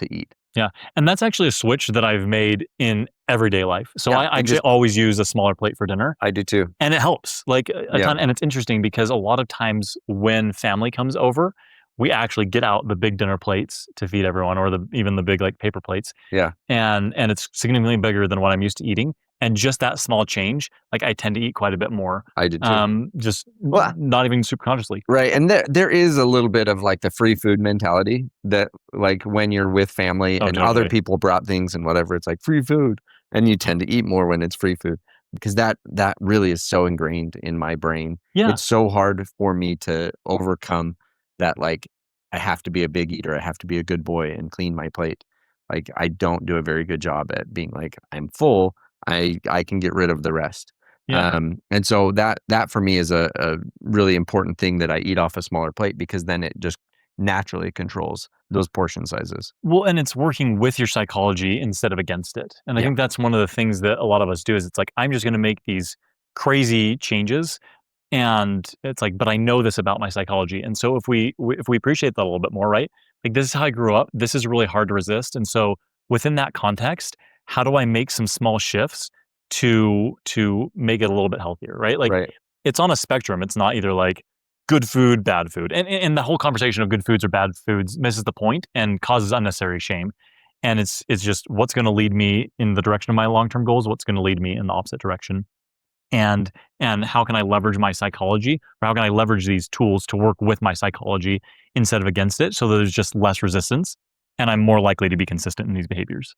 to eat. Yeah. And that's actually a switch that I've made in everyday life. So Yeah, I actually always use a smaller plate for dinner. I do too. And it helps like a ton. And it's interesting because a lot of times when family comes over, we actually get out the big dinner plates to feed everyone, or even the big like paper plates. Yeah. And it's significantly bigger than what I'm used to eating. And just that small change, like I tend to eat quite a bit more. I do too. Not even super consciously. Right. And there is a little bit of like the free food mentality that like when you're with family and other people brought things and whatever, it's like free food. And you tend to eat more when it's free food because that really is so ingrained in my brain. Yeah. It's so hard for me to overcome that. Like I have to be a big eater. I have to be a good boy and clean my plate. Like I don't do a very good job at being like, I'm full. I can get rid of the rest. Yeah. And so that for me is a really important thing, that I eat off a smaller plate, because then it just naturally controls those portion sizes. Well, and it's working with your psychology instead of against it. And I think that's one of the things that a lot of us do is it's like, I'm just going to make these crazy changes. And it's like, but I know this about my psychology. And so if we appreciate that a little bit more, right? Like this is how I grew up. This is really hard to resist. And so within that context, how do I make some small shifts to make it a little bit healthier, right? Like it's on a spectrum. It's not either like good food, bad food. And the whole conversation of good foods or bad foods misses the point and causes unnecessary shame. And it's just what's going to lead me in the direction of my long-term goals, what's going to lead me in the opposite direction. And how can I leverage my psychology, or how can I leverage these tools to work with my psychology instead of against it, so that there's just less resistance and I'm more likely to be consistent in these behaviors.